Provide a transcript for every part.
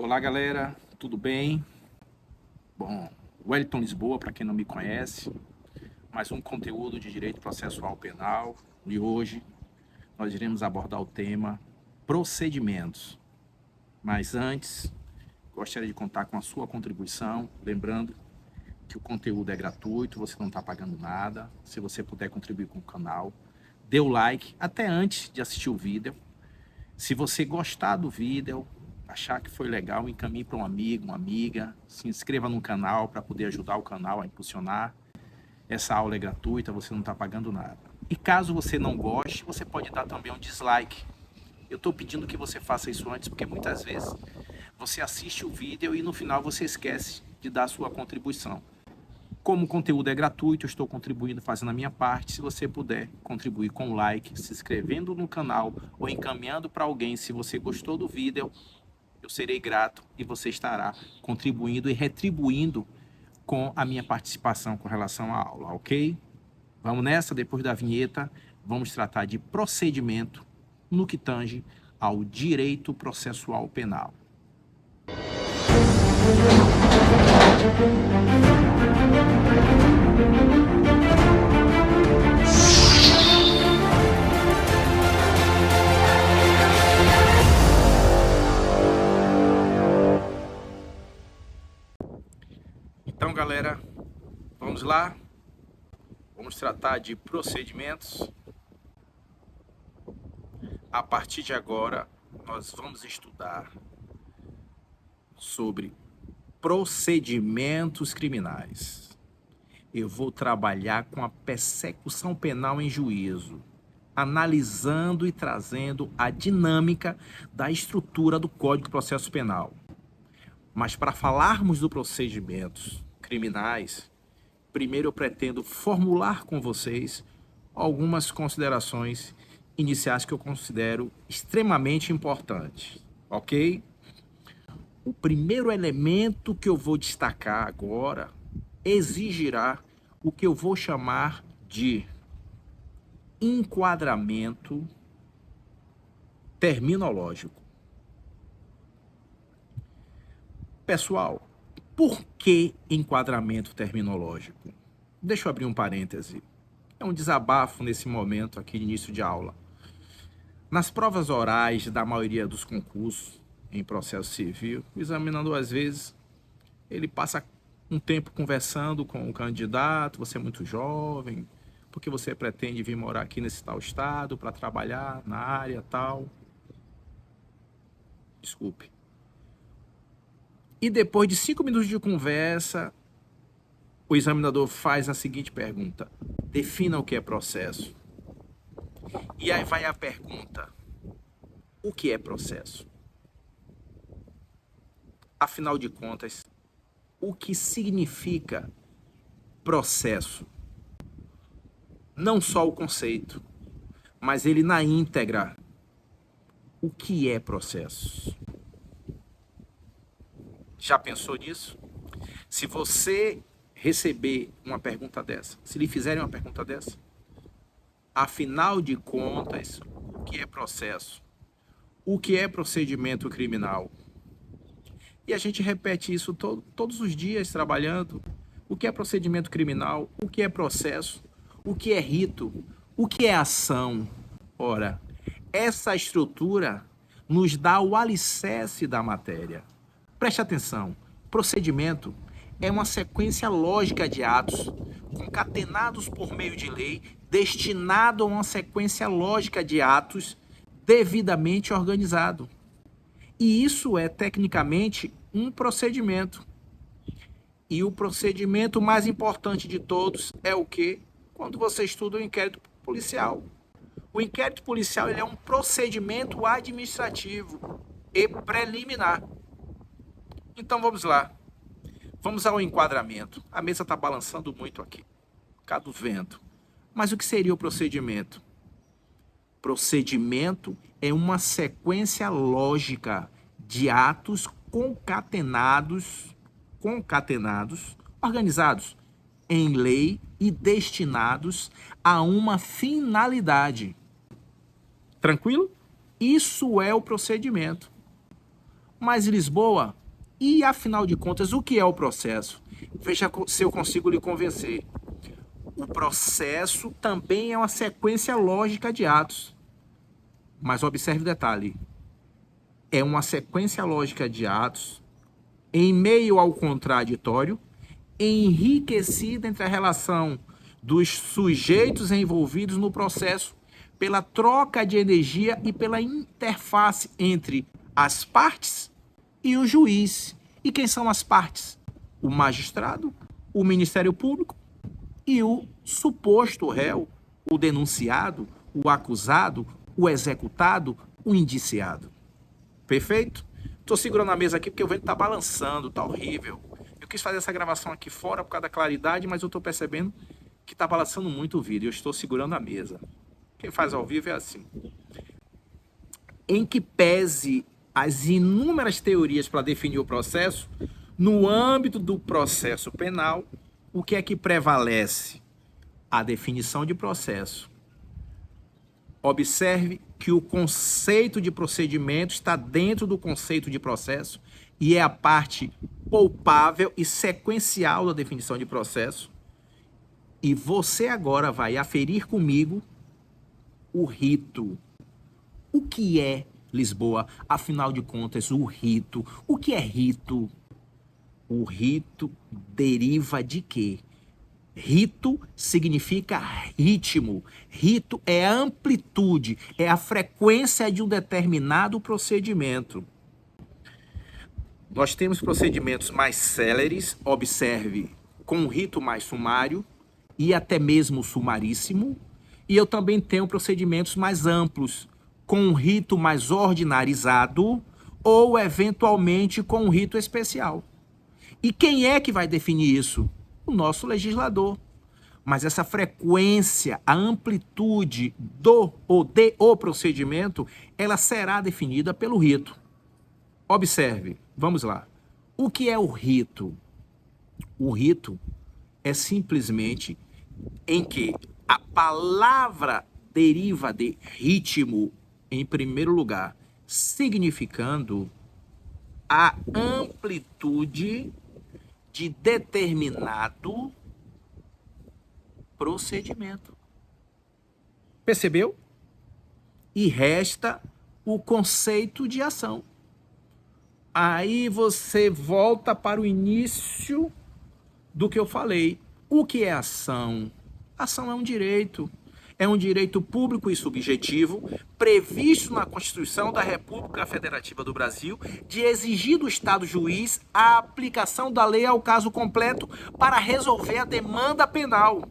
Olá, galera, tudo bem? Bom, Wellington Lisboa, para quem não me conhece, mais um conteúdo de Direito Processual Penal. E hoje nós iremos abordar o tema procedimentos. Mas antes, gostaria de contar com a sua contribuição, lembrando que o conteúdo é gratuito, você não está pagando nada. Se você puder contribuir com o canal, dê o like até antes de assistir o vídeo. Se você gostar do vídeo, achar que foi legal, encaminhe para um amigo, uma amiga, se inscreva no canal para poder ajudar o canal a impulsionar. Essa aula é gratuita, você não está pagando nada. E caso você não goste, você pode dar também um dislike. Eu estou pedindo que você faça isso antes, porque muitas vezes você assiste o vídeo e no final você esquece de dar a sua contribuição. Como o conteúdo é gratuito, eu estou contribuindo, fazendo a minha parte. Se você puder contribuir com o like, se inscrevendo no canal ou encaminhando para alguém, se você gostou do vídeo, eu serei grato e você estará contribuindo e retribuindo com a minha participação com relação à aula, ok? Vamos nessa, depois da vinheta, vamos tratar de procedimento no que tange ao direito processual penal. Então, galera, vamos lá. Vamos tratar de procedimentos. A partir de agora, nós vamos estudar sobre procedimentos criminais. Eu vou trabalhar com a persecução penal em juízo, analisando e trazendo a dinâmica da estrutura do Código de Processo Penal. Mas para falarmos dos procedimentos criminais, primeiro eu pretendo formular com vocês algumas considerações iniciais que eu considero extremamente importantes, ok? O primeiro elemento que eu vou destacar agora exigirá o que eu vou chamar de enquadramento terminológico. Pessoal, por que enquadramento terminológico? Deixa eu abrir um parêntese. É um desabafo nesse momento aqui de início de aula. Nas provas orais da maioria dos concursos em processo civil, o examinador às vezes ele passa um tempo conversando com o candidato, você é muito jovem, porque você pretende vir morar aqui nesse tal estado para trabalhar na área tal. Desculpe. E depois de 5 minutos de conversa, o examinador faz a seguinte pergunta: defina o que é processo. E aí vai a pergunta: o que é processo? Afinal de contas, o que significa processo? Não só o conceito, mas ele na íntegra. O que é processo? Já pensou nisso? Se você receber uma pergunta dessa, se lhe fizerem uma pergunta dessa, afinal de contas, o que é processo? O que é procedimento criminal? E a gente repete isso todos os dias trabalhando. O que é procedimento criminal? O que é processo? O que é rito? O que é ação? Ora, essa estrutura nos dá o alicerce da matéria. Preste atenção, procedimento é uma sequência lógica de atos concatenados por meio de lei, destinado a uma sequência lógica de atos devidamente organizado. E isso é, tecnicamente, um procedimento. E o procedimento mais importante de todos é o quê? Quando você estuda o inquérito policial. O inquérito policial ele é um procedimento administrativo e preliminar. Então vamos lá. Vamos ao enquadramento. A mesa está balançando muito aqui, por causa do vento. Mas o que seria o procedimento? Procedimento é uma sequência lógica de atos concatenados, organizados em lei e destinados a uma finalidade. Tranquilo? Isso é o procedimento. Mas Lisboa, e afinal de contas, o que é o processo? Veja se eu consigo lhe convencer. O processo também é uma sequência lógica de atos. Mas observe o detalhe. É uma sequência lógica de atos em meio ao contraditório, enriquecida entre a relação dos sujeitos envolvidos no processo pela troca de energia e pela interface entre as partes e o juiz. E quem são as partes? O magistrado, o Ministério Público e o suposto réu, o denunciado, o acusado, o executado, o indiciado. Perfeito? Estou segurando a mesa aqui porque o vento está balançando, está horrível. Eu quis fazer essa gravação aqui fora por causa da claridade, mas eu estou percebendo que está balançando muito o vídeo. Eu estou segurando a mesa. Quem faz ao vivo é assim. Em que pese as inúmeras teorias para definir o processo, no âmbito do processo penal, o que é que prevalece? A definição de processo. Observe que o conceito de procedimento está dentro do conceito de processo e é a parte palpável e sequencial da definição de processo. E você agora vai aferir comigo o rito. O que é Lisboa? Afinal de contas, o rito. O que é rito? O rito deriva de quê? Rito significa ritmo. Rito é a amplitude, é a frequência de um determinado procedimento. Nós temos procedimentos mais céleres, observe, com um rito mais sumário e até mesmo sumaríssimo. E eu também tenho procedimentos mais amplos, com um rito mais ordinarizado ou, eventualmente, com um rito especial. E quem é que vai definir isso? O nosso legislador. Mas essa frequência, a amplitude do ou de o procedimento, ela será definida pelo rito. Observe, vamos lá. O que é o rito? O rito é simplesmente em que a palavra deriva de ritmo, em primeiro lugar, significando a amplitude de determinado procedimento. Percebeu? E resta o conceito de ação. Aí você volta para o início do que eu falei. O que é ação? Ação é um direito. É um direito público e subjetivo previsto na Constituição da República Federativa do Brasil de exigir do Estado juiz a aplicação da lei ao caso completo para resolver a demanda penal.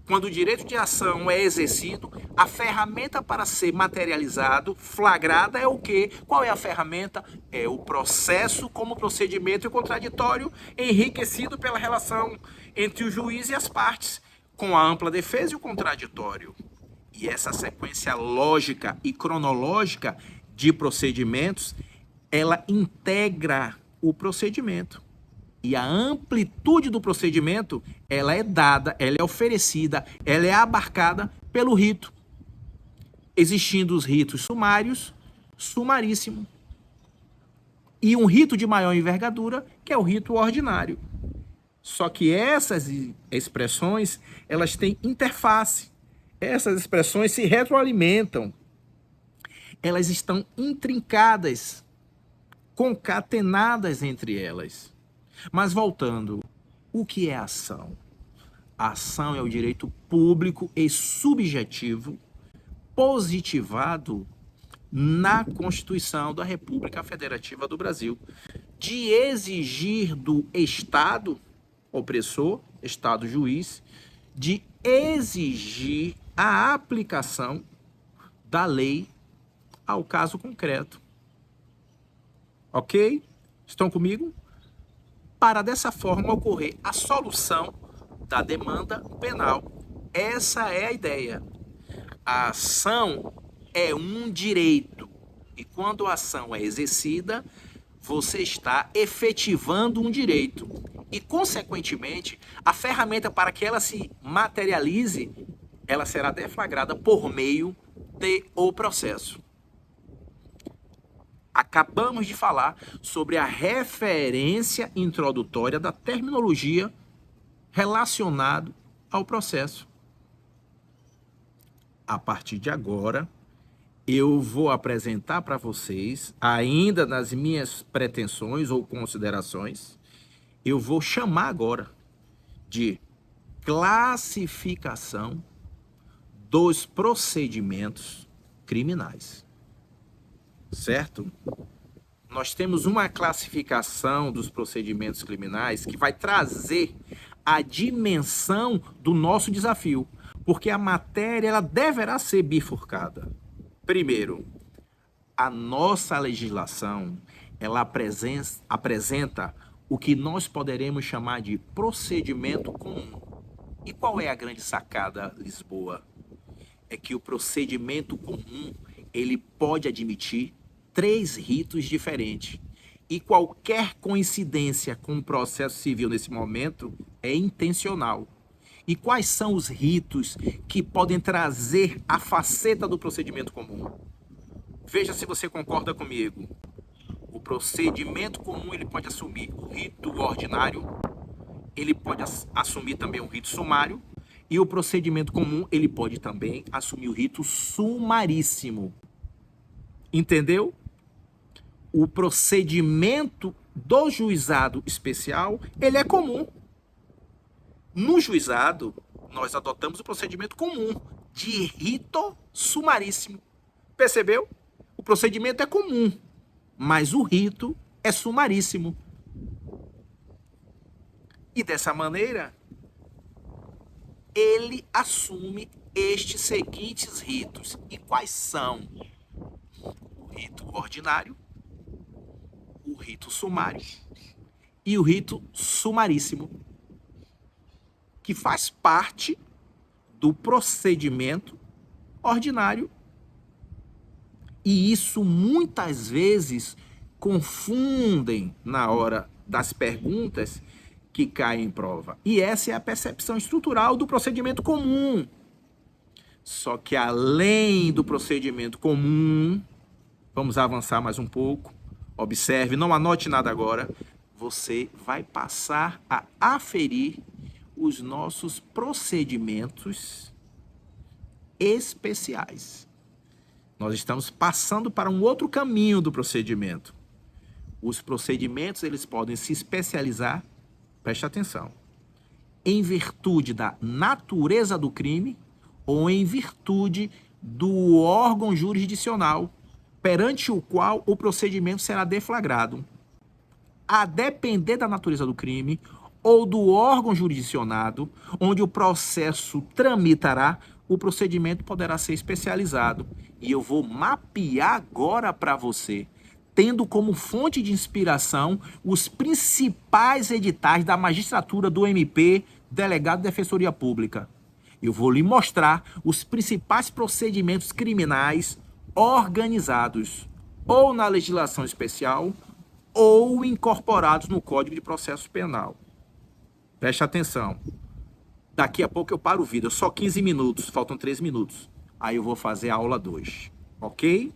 Quando o direito de ação é exercido, a ferramenta para ser materializado, flagrada, é o quê? Qual é a ferramenta? É o processo como procedimento contraditório enriquecido pela relação entre o juiz e as partes, com a ampla defesa e o contraditório. E essa sequência lógica e cronológica de procedimentos, ela integra o procedimento. E a amplitude do procedimento, ela é dada, ela é oferecida, ela é abarcada pelo rito. Existindo os ritos sumários, sumaríssimo. E um rito de maior envergadura, que é o rito ordinário. Só que essas expressões, elas têm interface. Essas expressões se retroalimentam. Elas estão intrincadas, concatenadas entre elas. Mas voltando, o que é ação? A ação é o direito público e subjetivo positivado na Constituição da República Federativa do Brasil de exigir do Estado opressor, Estado juiz, de exigir a aplicação da lei ao caso concreto. Ok? Estão comigo? Para dessa forma ocorrer a solução da demanda penal. Essa é a ideia. A ação é um direito. E quando a ação é exercida, você está efetivando um direito. E, consequentemente, a ferramenta para que ela se materialize, ela será deflagrada por meio do processo. Acabamos de falar sobre a referência introdutória da terminologia relacionado ao processo. A partir de agora, eu vou apresentar para vocês, ainda nas minhas pretensões ou considerações, eu vou chamar agora de classificação dos procedimentos criminais. Certo? Nós temos uma classificação dos procedimentos criminais que vai trazer a dimensão do nosso desafio, porque a matéria ela deverá ser bifurcada. Primeiro, a nossa legislação ela apresenta o que nós poderemos chamar de procedimento comum. E qual é a grande sacada, Lisboa? É que o procedimento comum ele pode admitir 3 ritos diferentes. E qualquer coincidência com o processo civil nesse momento é intencional. E quais são os ritos que podem trazer a faceta do procedimento comum? Veja se você concorda comigo. O procedimento comum ele pode assumir o rito ordinário, ele pode assumir também o rito sumário, e o procedimento comum ele pode também assumir o rito sumaríssimo. Entendeu? O procedimento do juizado especial, ele é comum. No juizado, nós adotamos o procedimento comum de rito sumaríssimo. Percebeu? O procedimento é comum, mas o rito é sumaríssimo. E dessa maneira, ele assume estes seguintes ritos. E quais são? O rito ordinário, o rito sumário e o rito sumaríssimo, que faz parte do procedimento ordinário. E isso muitas vezes confundem na hora das perguntas que caem em prova. E essa é a percepção estrutural do procedimento comum. Só que além do procedimento comum, vamos avançar mais um pouco. Observe, não anote nada agora. Você vai passar a aferir os nossos procedimentos especiais. Nós estamos passando para um outro caminho do procedimento. Os procedimentos, eles podem se especializar, preste atenção, em virtude da natureza do crime ou em virtude do órgão jurisdicional perante o qual o procedimento será deflagrado. A depender da natureza do crime ou do órgão jurisdicionado onde o processo tramitará, o procedimento poderá ser especializado. E eu vou mapear agora para você, tendo como fonte de inspiração os principais editais da magistratura do MP, Delegado de Defensoria Pública. Eu vou lhe mostrar os principais procedimentos criminais organizados ou na legislação especial ou incorporados no Código de Processo Penal. Preste atenção. Daqui a pouco eu paro o vídeo, só 15 minutos, faltam 3 minutos. Aí eu vou fazer a aula 2, ok?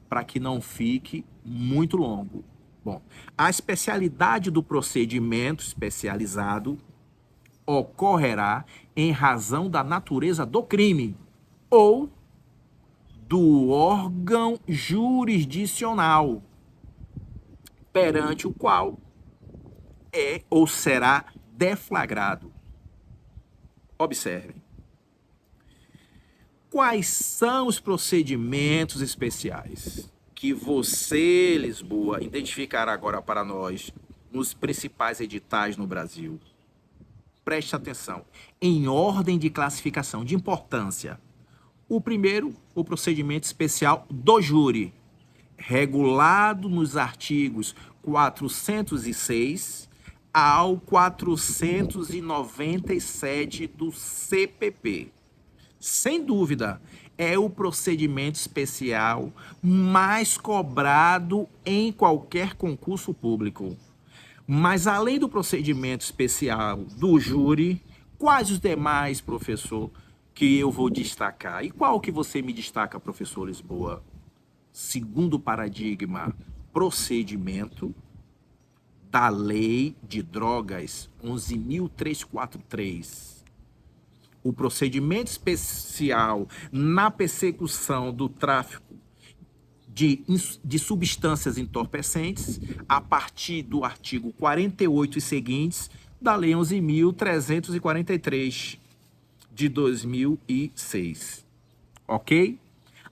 Para que não fique muito longo. Bom, a especialidade do procedimento especializado ocorrerá em razão da natureza do crime ou do órgão jurisdicional perante o qual é ou será deflagrado. Observem. Quais são os procedimentos especiais que você, Lisboa, identificará agora para nós nos principais editais no Brasil? Preste atenção. Em ordem de classificação de importância. O primeiro, o procedimento especial do júri, regulado nos artigos 406 ao 497 do CPP. Sem dúvida, é o procedimento especial mais cobrado em qualquer concurso público. Mas além do procedimento especial do júri, quais os demais, professor, que eu vou destacar? E qual que você me destaca, professor Lisboa? segundo paradigma, procedimento da Lei de Drogas 11.343. O procedimento especial na persecução do tráfico de substâncias entorpecentes, a partir do artigo 48 e seguintes da Lei 11.343 de 2006. Ok?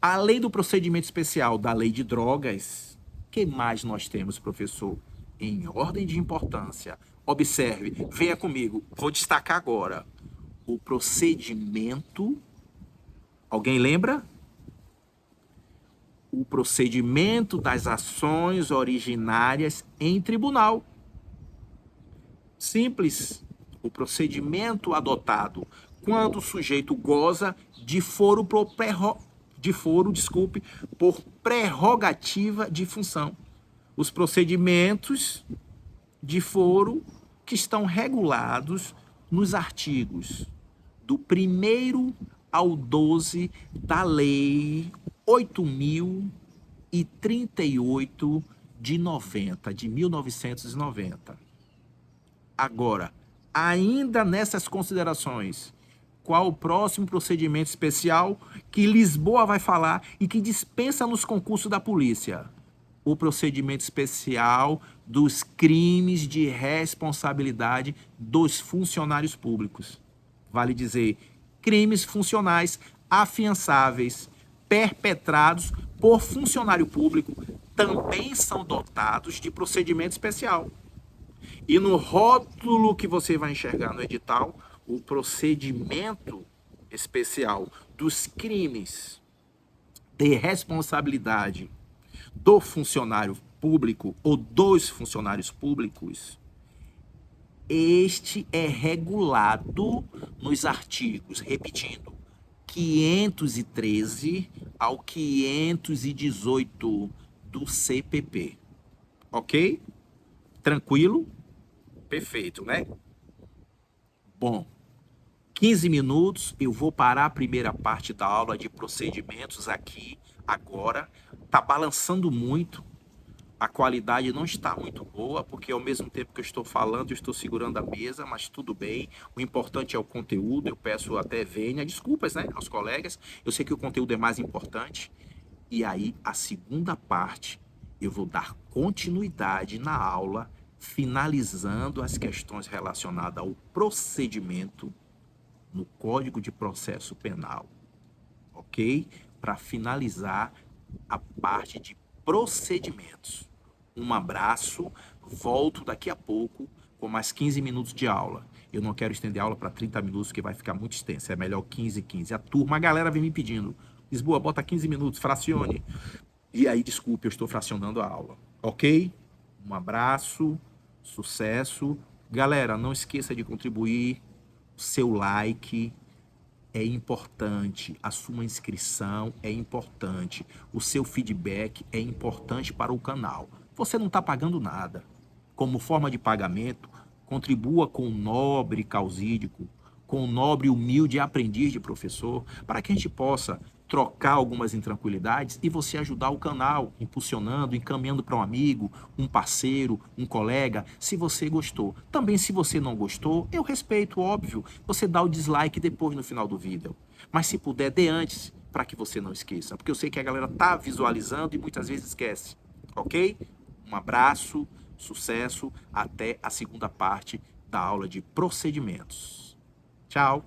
Além do procedimento especial da Lei de Drogas, o que mais nós temos, professor? Em ordem de importância. Observe, venha comigo, vou destacar agora. O procedimento, alguém lembra? O procedimento das ações originárias em tribunal. Simples. O procedimento adotado quando o sujeito goza de foro por prerrogativa de função. Os procedimentos de foro que estão regulados nos artigos do 1º ao 12 da Lei 8.038 de 1990. Agora, ainda nessas considerações, qual o próximo procedimento especial que Lisboa vai falar e que dispensa nos concursos da polícia? O procedimento especial dos crimes de responsabilidade dos funcionários públicos. Vale dizer, crimes funcionais afiançáveis perpetrados por funcionário público também são dotados de procedimento especial. E no rótulo que você vai enxergar no edital, o procedimento especial dos crimes de responsabilidade do funcionário público ou dos funcionários públicos, este é regulado nos artigos, repetindo, 513 ao 518 do CPP. Ok? Tranquilo? Perfeito, né? Bom, 15 minutos, eu vou parar a primeira parte da aula de procedimentos aqui, agora. Tá balançando muito, a qualidade não está muito boa, porque ao mesmo tempo que eu estou falando, eu estou segurando a mesa, mas tudo bem. O importante é o conteúdo, eu peço até venha, desculpas, né, aos colegas, eu sei que o conteúdo é mais importante. E aí, a segunda parte, eu vou dar continuidade na aula, finalizando as questões relacionadas ao procedimento no Código de Processo Penal, ok? Para finalizar a parte de procedimentos. Um abraço, volto daqui a pouco com mais 15 minutos de aula. Eu não quero estender a aula para 30 minutos, que vai ficar muito extenso, é melhor 15. A galera vem me pedindo, Lisboa, bota 15 minutos, fracione. E aí, desculpe, eu estou fracionando a aula, ok? Um abraço, sucesso. Galera, não esqueça de contribuir, seu like é importante, a sua inscrição é importante, o seu feedback é importante para o canal. Você não está pagando nada. Como forma de pagamento, contribua com o nobre causídico, com o nobre humilde aprendiz de professor, para que a gente possa trocar algumas intranquilidades e você ajudar o canal, impulsionando, encaminhando para um amigo, um parceiro, um colega, se você gostou. Também, se você não gostou, eu respeito, óbvio, você dá o dislike depois no final do vídeo. Mas se puder, dê antes, para que você não esqueça, porque eu sei que a galera tá visualizando e muitas vezes esquece, ok? Um abraço, sucesso, até a segunda parte da aula de procedimentos. Tchau!